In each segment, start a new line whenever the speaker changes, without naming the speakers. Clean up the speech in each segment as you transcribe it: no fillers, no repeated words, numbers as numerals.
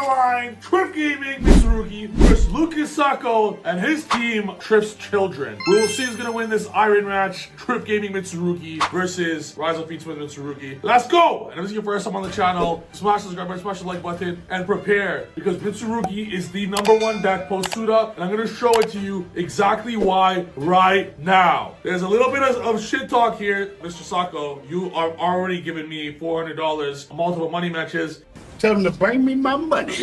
line, Trif Gaming Mitsurugi versus Lucas SACCO and his team, Trif's Children. We will see who's gonna win this iron match, Trif Gaming Mitsurugi versus Rise of Feats with Mitsurugi. Let's go! And if this is your first time on the channel, smash the subscribe button, smash the like button, and prepare, because Mitsurugi is the #1 deck post-Suda, and I'm gonna show it to you exactly why right now. There's a little bit of shit talk here, Mr. SACCO. You are already giving me $400 on multiple money matches.
Tell them to bring me my money.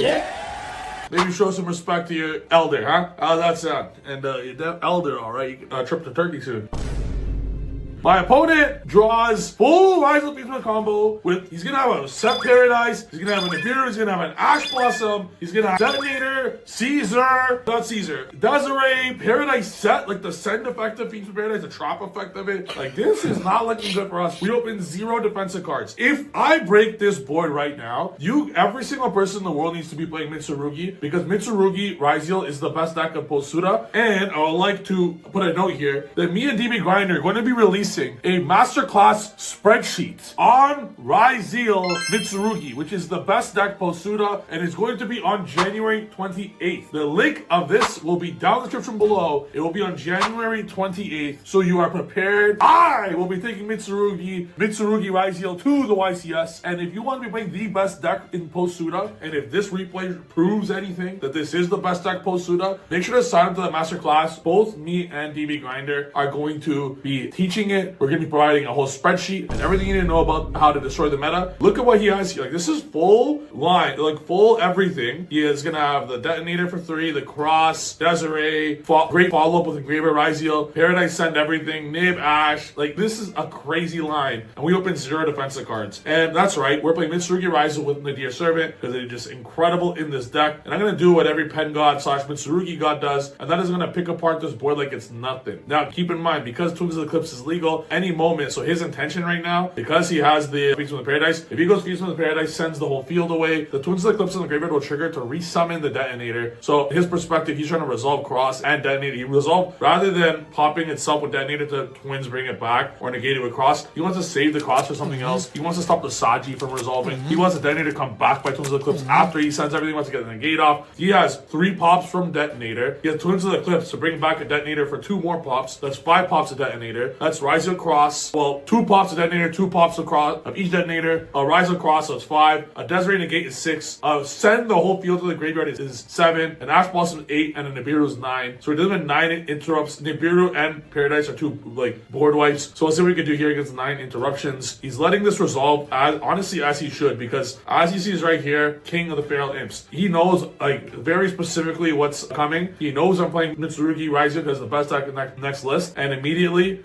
Maybe show some respect to your elder, huh? How's that sound? And your elder, all right, you can trip to Turkey soon. My opponent draws full Rise of Feats combo with, he's gonna have a Set Paradise, he's gonna have an Nibiru, he's gonna have an Ash Blossom, he's gonna have Detonator, Desiree, Paradise Set, like the send effect of Feats of Paradise, the trap effect of it. Like, this is not looking good for us. We open 0 defensive cards. If I break this board right now, every single person in the world needs to be playing Mitsurugi, because Mitsurugi Ryzeal is the best deck of post-Suda. And I would like to put a note here that me and DB Grinder are going to be releasing a masterclass spreadsheet on Ryzeal Mitsurugi, which is the best deck post-Suda, and it's going to be on January 28th. The link of this will be down in the description below. It will be on January 28th, so you are prepared. I will be taking Mitsurugi Ryzeal to the YCS, and if you want to be playing the best deck in post-Suda, and if this replay proves anything, that this is the best deck post-Suda, make sure to sign up to the masterclass. Both me and DB Grinder are going to be teaching it. We're going to be providing a whole spreadsheet and everything you need to know about how to destroy the meta. Look at what he has here. Like, this is full line, like full everything. He is going to have the Detonator for 3, the Cross, Desiree, great follow-up with Engraver Ryzeal, Paradise Send everything, Nib, Ash. Like, this is a crazy line. And we open 0 defensive cards. And that's right, we're playing Mitsurugi Ryzeal with Nadir Servant because they're just incredible in this deck. And I'm going to do what every Pen God / Mitsurugi God does, and that is going to pick apart this board like it's nothing. Now, keep in mind, because Twins of the Eclipse is legal, any moment, so his intention right now, because he has the Feats from the Paradise, if he goes Feats from the Paradise, sends the whole field away, the Twins of the Eclipse in the graveyard will trigger to resummon the Detonator. So his perspective, he's trying to resolve Cross and Detonator. He resolve, rather than popping itself with Detonator to Twins bring it back or negate it with Cross, he wants to save the Cross for something else. He wants to stop the Saji from resolving. He wants the Detonator to come back by Twins of the Eclipse after he sends everything, wants to get the negate off. He has 3 pops from Detonator. He has Twins of the Eclipse to bring back a Detonator for 2 more pops. That's 5 pops of Detonator. That's Ryzeal Cross. Well, 2 pops of Detonator, 2 pops of Cross of each Detonator. Ryzeal Cross, so it's 5. A Desiree negate is 6. Send the whole field to the graveyard is 7. An Ash Blossom is 8, and a Nibiru is 9. So we're doing 9 interrupts. Nibiru and Paradise are 2 like board wipes. So let's see what we can do here against 9 interruptions. He's letting this resolve as honestly as he should, because as he sees right here, King of the Feral Imps. He knows like very specifically what's coming. He knows I'm playing Mitsurugi Ryzeal because the best deck in that next list, and immediately,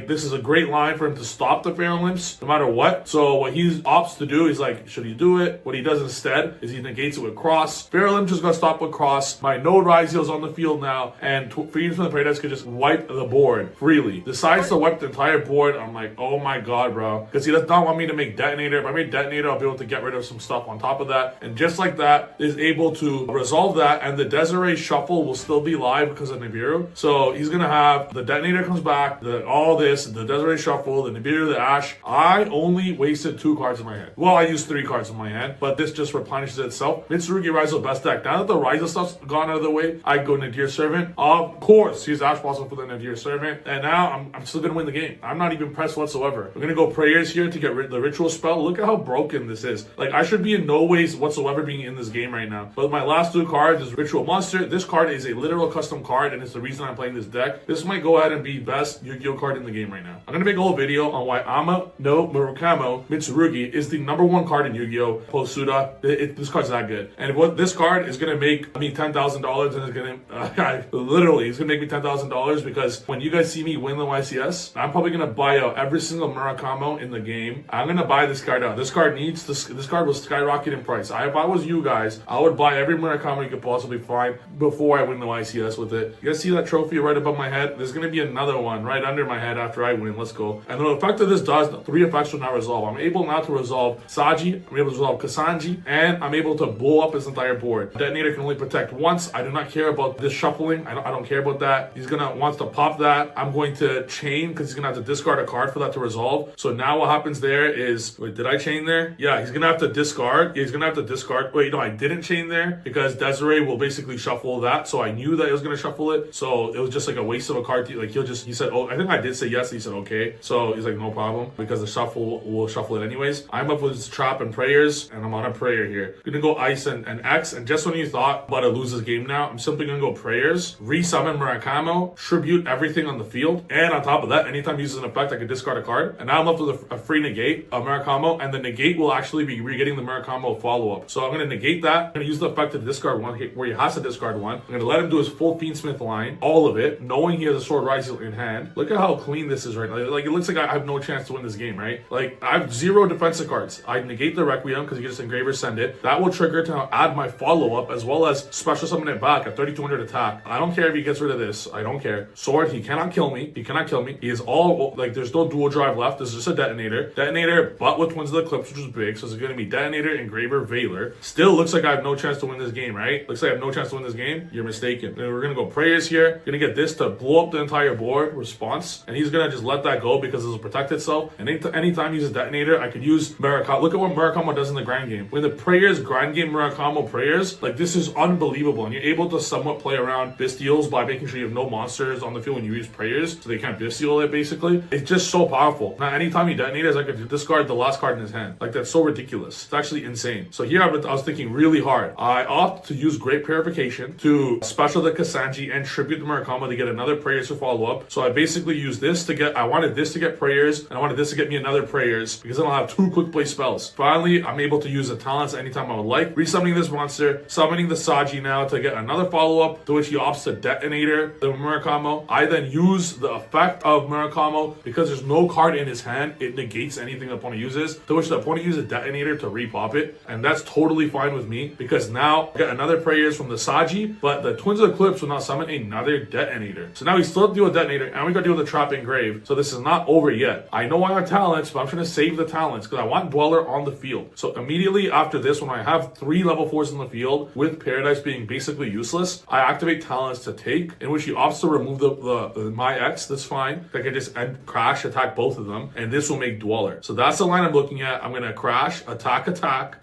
this is a great line for him to stop the Feral Imps no matter what. So what he opts to do, he's like, should he do it? What he does instead is he negates it with Cross. Feral Imps just got stopped with Cross. My Node Ryzeal's on the field now, and Feats from the Paradise could just wipe the board freely. Decides to wipe the entire board. I'm like, oh my god, bro, because he does not want me to make Detonator. If I make Detonator, I'll be able to get rid of some stuff on top of that, and just like that, is able to resolve that, and the Desiree Shuffle will still be live because of Nibiru. So he's gonna have the Detonator comes back, all this, the Desiree Shuffle, the Nibiru, the Ash. I only wasted 2 cards in my hand. Well, I used 3 cards in my hand, but this just replenishes itself. Mitsurugi Ryzeal best deck. Now that the Ryzeal stuff's gone out of the way, I go Nadir Servant. Of course, use Ash Blossom for the Nadir Servant, and now I'm still gonna win the game. I'm not even pressed whatsoever. We're gonna go Prayers here to get rid of the Ritual Spell. Look at how broken this is. Like, I should be in no ways whatsoever being in this game right now. But my last 2 cards is Ritual Monster. This card is a literal custom card, and it's the reason I'm playing this deck. This might go ahead and be best Yu-Gi-Oh card in the game right now. I'm gonna make a whole video on why Ama no Murakamo Mitsurugi is the #1 card in Yu-Gi-Oh post-Suda. This card's that good, and what this card is gonna make me $10,000, and it's gonna literally it's gonna make me $10,000, because when you guys see me win the YCS, I'm probably gonna buy out every single Murakamo in the game. I'm gonna buy this card out. This card will skyrocket in price. If I was you guys, I would buy every Murakamo you could possibly find before I win the YCS with it. You guys see that trophy right above my head? There's gonna be another one right under my head after I I win. Let's go. And the effect of this does, the 3 effects will now resolve. I'm able now to resolve Saji, I'm able to resolve Kusanji, and I'm able to blow up his entire board. Detonator can only protect once. I do not care about this shuffling. I don't care about that. He's gonna wants to pop that. I'm going to chain because he's gonna have to discard a card for that to resolve. So now what happens there is, wait, did I chain there? Yeah, he's gonna have to discard. Yeah, he's gonna have to discard. Wait, no, I didn't chain there because Desiree will basically shuffle that. So I knew that it was gonna shuffle it. So it was just like a waste of a card. Like he said, oh, I think I did say yes. He said okay. So he's like, no problem, because the shuffle will shuffle it anyways. I'm up with his trap and prayers, and I'm on a prayer here. Gonna go ice and X, and just when you thought about to lose this game now, I'm simply gonna go prayers, resummon Murakamo, tribute everything on the field, and on top of that, anytime he uses an effect, I can discard a card. And now I'm left with a free negate of Murakamo, and the negate will actually be re-getting the Murakamo follow-up. So I'm gonna negate that. I'm gonna use the effect to discard one, where he has to discard one. I'm gonna let him do his full Fiendsmith line, all of it, knowing he has a Sword Rising in hand. Look at how clean this is right now. Like, it looks like I have no chance to win this game, right? Like, I have 0 defensive cards. I negate the Requiem because you can just Engraver send it. That will trigger to add my follow-up, as well as special summon it back at 3200 attack. I don't care if he gets rid of this. I don't care. Sword, he cannot kill me. He cannot kill me. He is all, like, there's no dual drive left. This is just a detonator. Detonator, but with Twins of the Eclipse, which is big. So it's going to be detonator, Engraver, Veiler. Still looks like I have no chance to win this game, right? Looks like I have no chance to win this game. You're mistaken. And we're going to go prayers here. Going to get this to blow up the entire board response. And he's going to just let that go because it'll protect itself. And anytime he uses detonator, I could use Murakamo. Look at what Murakamo does in the grind game. When the prayers, grind game Murakamo prayers, like, this is unbelievable. And you're able to somewhat play around Bystials by making sure you have no monsters on the field when you use prayers, so they can't Bystial it, basically. It's just so powerful. Now, anytime he detonates, I could discard the last card in his hand. Like, that's so ridiculous. It's actually insane. So here I was thinking really hard. I opt to use Great Purification to special the Kusanji and tribute the Murakamo to get another prayers to follow up. So I basically used this to get, I wanted this to get prayers, and I wanted this to get me another prayers, because then I'll have 2 quick play spells. Finally, I'm able to use the talents anytime I would like. Resummoning this monster, summoning the Saji now to get another follow-up, to which he opts to detonator the Murakamo. I then use the effect of Murakamo, because there's no card in his hand, it negates anything the opponent uses, to which the opponent uses detonator to repop it, and that's totally fine with me, because now I get another prayers from the Saji, but the Twins of the Eclipse will now summon another detonator. So now we still have to deal with detonator, and we got to deal with the trap engrave, so this is not over yet. I know I have talents, but I'm trying to save the talents, because I want Dweller on the field. So immediately after this, when I have 3 level 4s in the field, with Paradise being basically useless, I activate talents to take, in which he opts to remove the my X. That's fine. I can just crash, attack both of them, and this will make Dweller. So that's the line I'm looking at. I'm going to crash, attack.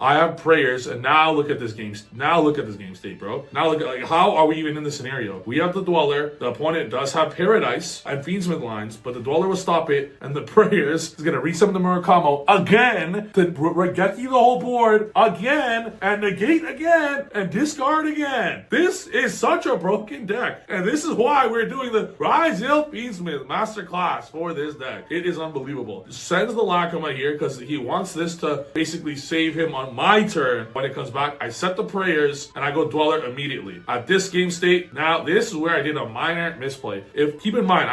I have prayers, and now look at this game. Now look at this game state, bro. Now look at, like, how are we even in this scenario? We have the Dweller. The opponent does have Paradise and Fiendsmith lines, but the Dweller will stop it, and the prayers is going to resummon the Murakamo again to Regeki the whole board again, and negate again, and discard again. This is such a broken deck, and this is why we're doing the Rise Hill Fiendsmith Masterclass for this deck. It is unbelievable. Sends the Lakama here because he wants this to basically save him on my turn. When it comes back, I set the prayers, and I go Dweller immediately. At this game state, now this is where I did a minor misplay. Keep in mind,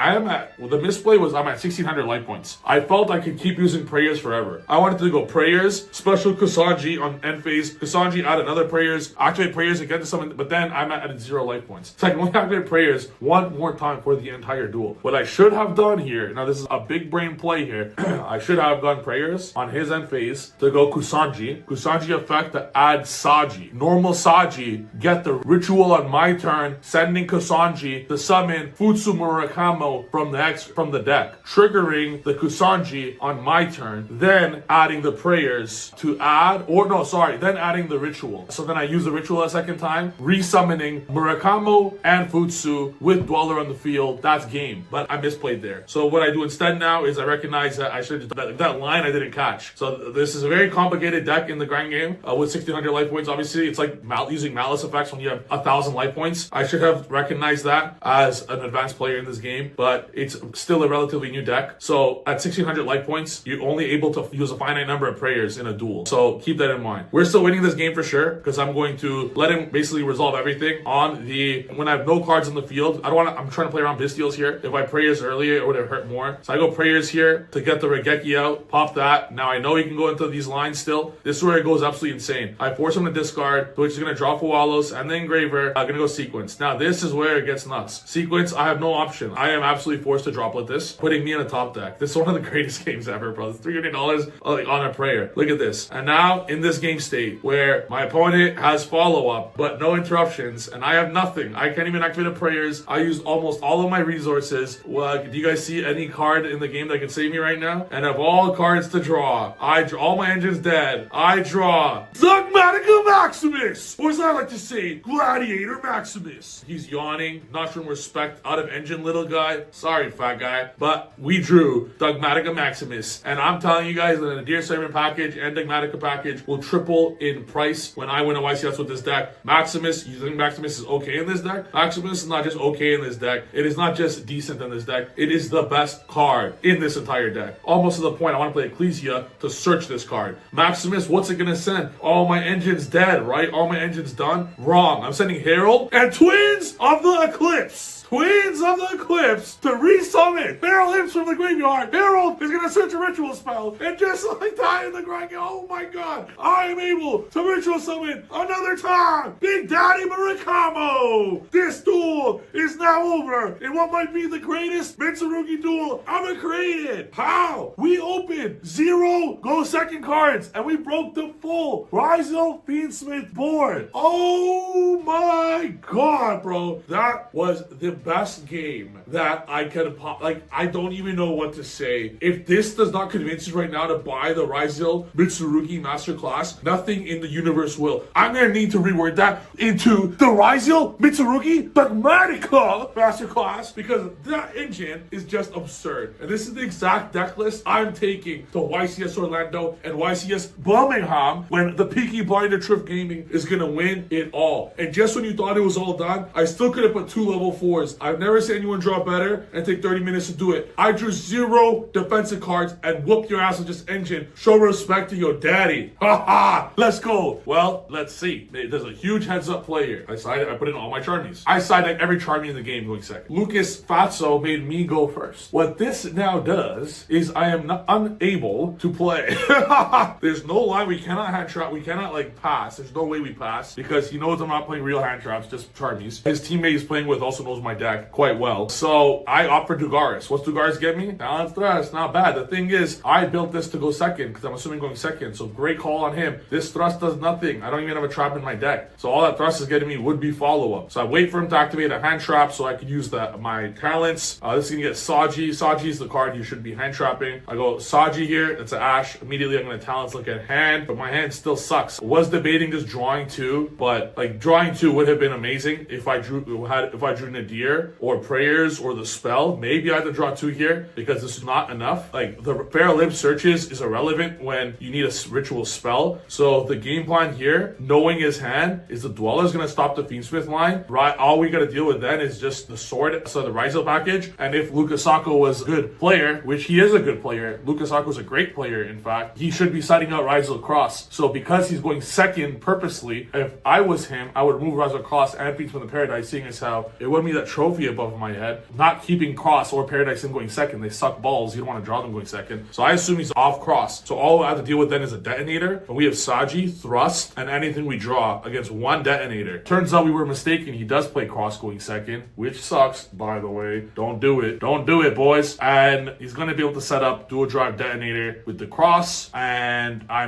the misplay was I'm at 1600 life points. I felt I could keep using prayers forever. I wanted to go prayers, special Kusanji on end phase, Kusanji add another prayers, activate prayers again to summon, but then I'm at 0 life points. So I can only activate prayers one more time for the entire duel. What I should have done here, now this is a big brain play here, I should have done prayers on his end phase to go Kusanji effect to add Saji. Normal Saji, get the ritual on my turn, sending Kusanji to summon Futsu Murakamo from the deck, triggering the Kusanji on my turn, then adding the prayers to add, then adding the ritual. So then I use the ritual a second time, resummoning Murakamo and Futsu with Dweller on the field. That's game, but I misplayed there. So what I do instead now is I recognize that I should that line I didn't catch. So this is a very complicated deck in the grind game with 1600 life points. Obviously, it's like using malice effects when you have 1000 life points. I should have recognized that as an advanced player in this game, but it's still a relatively new deck. So at 1600 life points, you're only able to use a finite number of prayers in a duel. So keep that in mind. We're still winning this game for sure, because I'm going to let him basically resolve everything on when I have no cards in the field. I'm trying to play around Bystials here. If I prayers earlier, it would have hurt more. So I go prayers here to get the Regeki out, pop that. Now I know he can go into these lines still. This is where it goes absolutely insane. I force him to discard, which is going to draw Fualos, and then Engraver. I'm going to go sequence. Now this is where it gets nuts. Sequence, I have no option. I am absolutely forced to droplet this. this, putting me in a top deck. This is one of the greatest games ever, bro. It's $300 like, on a prayer. Look at this. And now in this game state where my opponent has follow-up, but no interruptions, and I have nothing. I can't even activate the prayers. I used almost all of my resources. Well, do you guys see any card in the game that can save me right now? And of all cards to draw, all my engine's dead. I draw Dogmatica Maximus! Or as I like to say, Gladiator Maximus. He's yawning, not showing respect out of engine, little guy. Sorry, fat guy. But we drew Dogmatica Maximus. And I'm telling you guys that the Dear Servant package and Dogmatica package will triple in price when I win a YCS with this deck. Maximus, you think Maximus is okay in this deck? Maximus is not just okay in this deck. It is not just decent in this deck. It is the best card in this entire deck. Almost to the point I want to play Ecclesia to search this card. Maximus, what's it gonna send? All my engine's dead, right? All my engine's done? Wrong. I'm sending Herald and Twins of the Eclipse. Twins of the Eclipse to resummon Feral Imps from the graveyard. Herald is gonna search a ritual spell, and just like that in the graveyard, oh my god, I am able to ritual summon another time. Big Daddy Murakamo. This duel is now over in what might be the greatest Mitsurugi duel ever created. How? We opened 0 go second cards, and we broke the full Rizal Fiendsmith board. Oh my god, bro. That was the best game that I could pop. Like, I don't even know what to say. If this does not convince you right now to buy the Rizal Mitsurugi Masterclass, nothing in the universe will. I'm gonna need to reword that into the Rizal Mitsurugi Dogmatica Masterclass, because that engine is just absurd. And this is the exact deck list I'm taking to YCS Orlando and YCS Birmingham when the Peaky Blinder Trif Gaming is gonna win it all. And just when you thought it was all done, I still could have put 2 level 4s. I've never seen anyone draw better and take 30 minutes to do it. I drew 0 defensive cards and whooped your ass with this engine. Show respect to your daddy. Ha ha! Let's go. Well, let's see. There's a huge heads up play here. I put in all my Charmies. I side every Charmy in the game going second. Lucas Fatso made me go first. What this now does is I am unable to play. There's no line. We cannot hand trap. We cannot like pass. There's no way we pass because he knows I'm not playing real hand traps, just Charmies. His teammate he's playing with also knows my deck quite well. So I opt for Dugaris. What's Dugaris get me? Balance thrust, not bad. The thing is, I built this to go second because I'm assuming going second. So great call on him. This thrust does nothing. I don't even have a trap in my deck. So all that thrust is getting me would be follow-up. So I wait for him to activate a hand trap so I could use my talents. This is gonna get Saji. Saji is the card you should be hand trapping. I go Saji here. It's an Ash. Immediately I'm gonna talents look at hand, but my hand still sucks. Was debating just drawing 2, but like drawing 2 would have been amazing if I drew Nadir or prayers or the spell. Maybe I had to draw 2 here because this is not enough. Like the Feral Imp searches is irrelevant when you need a ritual spell. So the game plan here, knowing his hand, is the Dweller is gonna stop the Fiendsmith line. Right, all we gotta deal with then is just the sword, so the Rizal package. And if Sacco was a good player, which he is a good player, Sacco is a great player. In fact, he should be siding out Rizal Cross. So because he's going second purposely, if I was him, I would remove Rizal Cross and Beats from the Paradise, seeing as how it wouldn't be that trophy above my head. Not keeping Cross or Paradise in going second. They suck balls. You don't want to draw them going second. So I assume he's off Cross. So all I have to deal with then is a detonator. And we have Saji, Thrust, and anything we draw against 1 detonator. Turns out we were mistaken. He does play Cross going second, which sucks, by the way. Don't do it. Don't do it, boys. And he's going to be able to set up dual drive detonator with the Cross. And I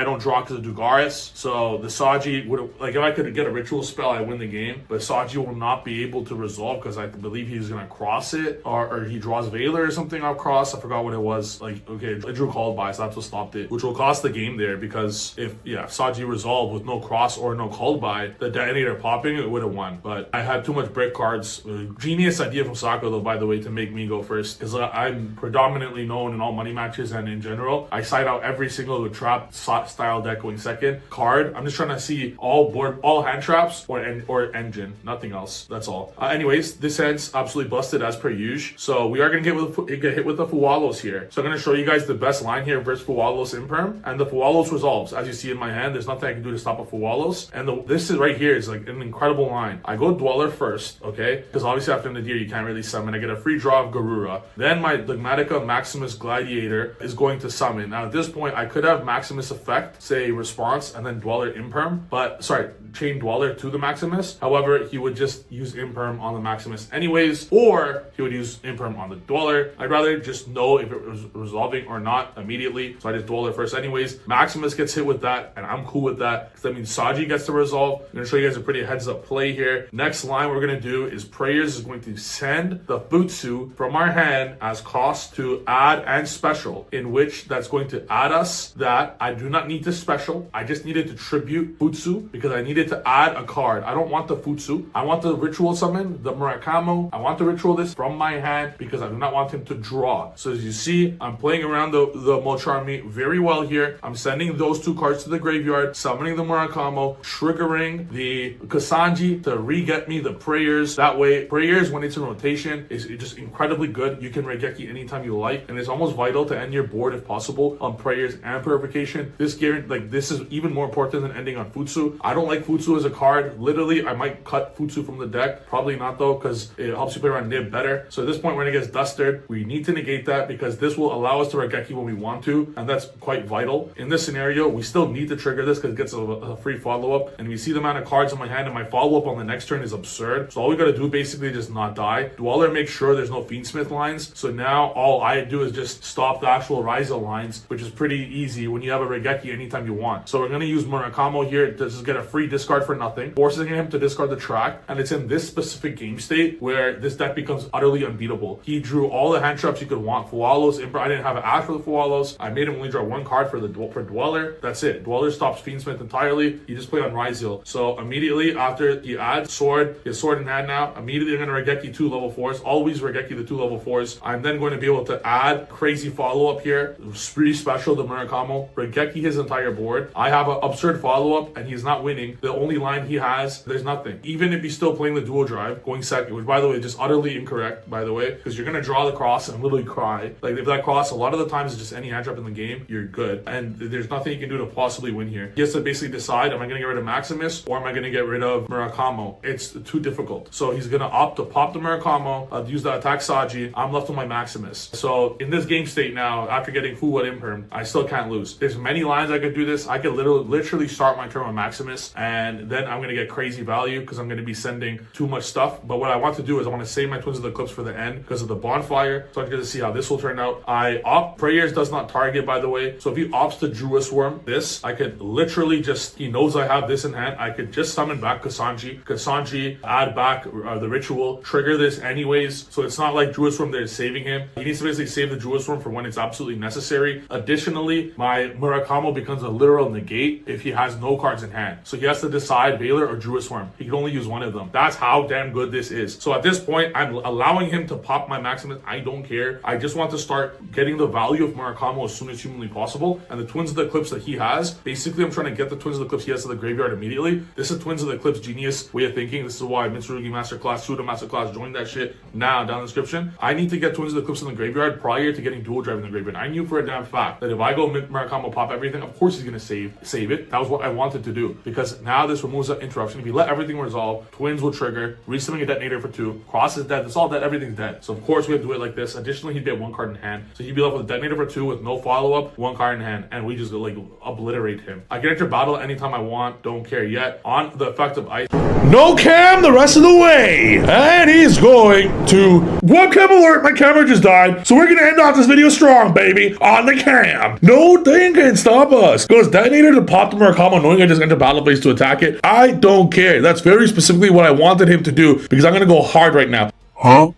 don't draw because of Dugaris. So the Saji would, like, if I could get a ritual spell, I win the game. But Saji will not be able to resolve because I believe he's going to cross it, or he draws Veiler or something off Cross. I forgot what it was. Like, okay, I drew Called By, so that's what stopped it, which will cost the game there because if Saji resolved with no Cross or no Called By, the detonator popping, it would have won. But I had too much break cards. Genius idea from Sacco, though, by the way, to make me go first, because I'm predominantly known in all money matches and in general. I side out every single trap style deck going second card. I'm just trying to see all hand traps or engine, nothing else. That's all. Anyways, this hand's absolutely busted as per usual. So we are gonna get hit with the Fuwalos here. So I'm gonna show you guys the best line here versus Fuwalos Imperm, and the Fuwalos resolves. As you see in my hand, there's nothing I can do to stop a Fuwalos. And this is right here is like an incredible line. I go Dweller first, okay? Because obviously after Nadir you can't really summon. I get a free draw of Garura. Then my Dogmatica Maximus Gladiator is going to summon. Now at this point I could have Maximus effect, say response, and then Dweller Imperm, but sorry, chain Dweller to the Maximus. However, he would just use Imperm on the Maximus anyways, or he would use Imperm on the Dweller. I'd rather just know if it was resolving or not immediately, so I just Dweller first anyways. Maximus gets hit with that, and I'm cool with that, because that means Saji gets to resolve. I'm going to show you guys a pretty heads-up play here. Next line we're going to do is Prayers is going to send the Futsu from our hand as cost to add and special, in which that's going to add us that I do not need to special. I just needed to tribute Futsu because I needed to add a card. I don't want the Futsu. I want the ritual summon, the Murakamo. I want to ritual this from my hand because I do not want him to draw. So as you see, I'm playing around the Mocharmi very well here. I'm sending those two cards to the graveyard, summoning the Murakamo, triggering the Kasanji to re-get me the Prayers. That way, Prayers, when it's in rotation, is just incredibly good. You can Regeki anytime you like, and it's almost vital to end your board if possible on Prayers and Purification. This is even more important than ending on Futsu. I don't like Futsu as a card. Literally, I might cut Futsu from the deck. Probably not though, because it helps you play around Nib better. So at this point, when it gets dusted, we need to negate that because this will allow us to Regeki when we want to, and that's quite vital. In this scenario, we still need to trigger this because it gets a free follow-up, and we see the amount of cards in my hand, and my follow-up on the next turn is absurd. So all we gotta do basically is just not die. Dweller makes sure there's no Fiendsmith lines. So now all I do is just stop the actual Ryza lines, which is pretty easy when you have a Regeki anytime you want. So we're gonna use Murakamo here to just get a free discard for nothing, forcing him to discard the track. And it's in this specific game state where this deck becomes utterly unbeatable. He drew all the hand traps you could want. Fualos, I didn't have an ash for the Fualos. I made him only draw one card for Dweller. That's it. Dweller stops Fiendsmith entirely. You just play on Ryziel. So immediately after he adds Sword, his Sword in hand now, immediately I'm going to Regeki 2 level 4s. Always Regeki the 2 level 4s. I'm then going to be able to add crazy follow-up here. Pretty special, the Murakamo. Regeki his entire board. I have an absurd follow-up and he's not winning. The only line he has, there's nothing. Even if he's still playing the dual drive, going second, which by the way, is just utterly incorrect, by the way, because you're going to draw the cross and literally cry. Like if that cross, a lot of the times is just any hand trap in the game, you're good. And there's nothing you can do to possibly win here. He has to basically decide, am I going to get rid of Maximus or am I going to get rid of Murakamo? It's too difficult. So he's going to opt to pop the Murakamo, use the attack Saji. I'm left with my Maximus. So in this game state now, after getting Fuwa Imperm, I still can't lose. There's many lines I could do this. I could literally start my turn with Maximus and then I'm going to get crazy value because I'm going to be sending too much stuff. But what I want to do is I want to save my Twins of the Eclipse for the end because of the bonfire. So I get to see how this will turn out. I opt Prayers does not target, by the way. So if he opts to Druid Swarm this, I could literally just, he knows I have this in hand. I could just summon back Kasanji, add back the ritual, trigger this anyways. So it's not like Druid Swarm there is saving him. He needs to basically save the Druid Swarm for when it's absolutely necessary. Additionally, my Murakamo becomes a literal negate if he has no cards in hand. So he has to decide Veiler or Druid Swarm. He can only use one of them. That's how damn good this is. So at this point, I'm allowing him to pop my Maximus. I don't care. I just want to start getting the value of Murakamo as soon as humanly possible. And the Twins of the Eclipse that he has, basically I'm trying to get the Twins of the Eclipse he has to the graveyard immediately. This is Twins of the Eclipse genius way of thinking. This is why Mitsurugi Masterclass, Suda Masterclass, join that shit now down in the description. I need to get Twins of the Eclipse in the graveyard prior to getting Dual Drive in the graveyard. I knew for a damn fact that if I go Murakamo pop everything, of course he's going to save it. That was what I wanted to do because now this removes that interruption. If you let everything resolve, Twins will trigger, resummoning a detonator for 2, Cross is dead, it's all dead, everything's dead. So of course we have to do it like this. Additionally, he'd get 1 card in hand. So he'd be left with a detonator for 2 with no follow-up, 1 card in hand, and we just like obliterate him. I can enter battle anytime I want, don't care yet. On the effect of ice.
No cam the rest of the way. And he's going to... Webcam alert, my camera just died. So we're going to end off this video strong, baby. On the cam. No thing can stop us. Goes detonator to pop the Murakamo knowing I just entered battle phase to attack it. I don't care. That's very specifically what I wanted him to do because I'm going to go hard right now.
Huh?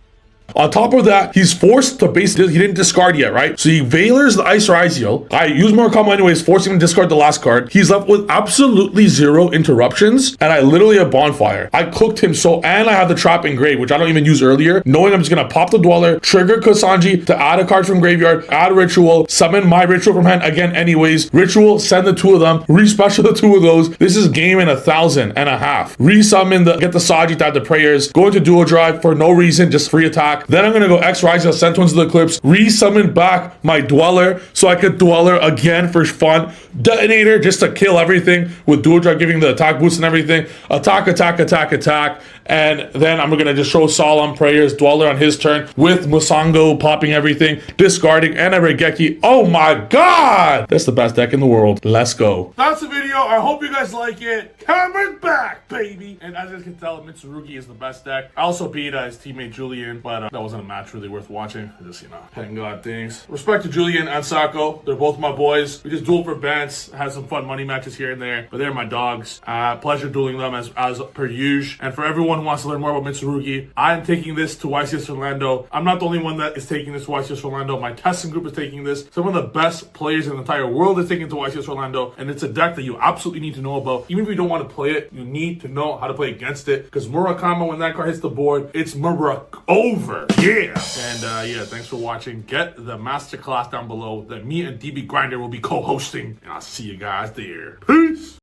On top of that, he's forced to basically, he didn't discard yet, right? So he Veilers the Ice Ryziel. I use Murakamo anyways, forcing him to discard the last card. He's left with absolutely 0 interruptions, and I literally have Bonfire. I cooked him so, and I have the Trap Engraved, which I don't even use earlier, knowing I'm just gonna pop the Dweller, trigger Kasanji to add a card from graveyard, add a Ritual, summon my Ritual from hand again anyways, Ritual, send the 2 of them, respecial the 2 of those. This is game in 1,500. Resummon get the Saji to add the Prayers, go into Dual Drive for no reason, just free attack. back. Then I'm gonna go X Ryza, send one to the Eclipse, re-summon back my Dweller so I could Dweller again for fun. Detonator just to kill everything with dual drag giving the attack boost and everything. Attack, attack, attack, attack. And then I'm gonna just show Solemn Prayers, Dweller on his turn with Musango popping everything, discarding, and a Regeki. Oh my god! That's the best deck in the world. Let's go.
That's the video. I hope you guys like it. Coming back, baby. And as you guys can tell, Mitsurugi is the best deck. I also beat his teammate Julian, but that wasn't a match really worth watching. Just, thank God things. Respect to Julian and SACCO. They're both my boys. We just duel for bants, had some fun money matches here and there, but they're my dogs. Pleasure dueling them as per usual. And for everyone who wants to learn more about Mitsurugi, I'm taking this to YCS Orlando. I'm not the only one that is taking this to YCS Orlando. My testing group is taking this. Some of the best players in the entire world is taking it to YCS Orlando, and it's a deck that you absolutely need to know about. Even if you don't want to play it, you need to know how to play against it, because Murakama, when that card hits the board, it's Murak over. Yeah. And yeah, thanks for watching. Get the masterclass down below that me and DB Grinder will be co-hosting, and I'll see you guys there. Peace.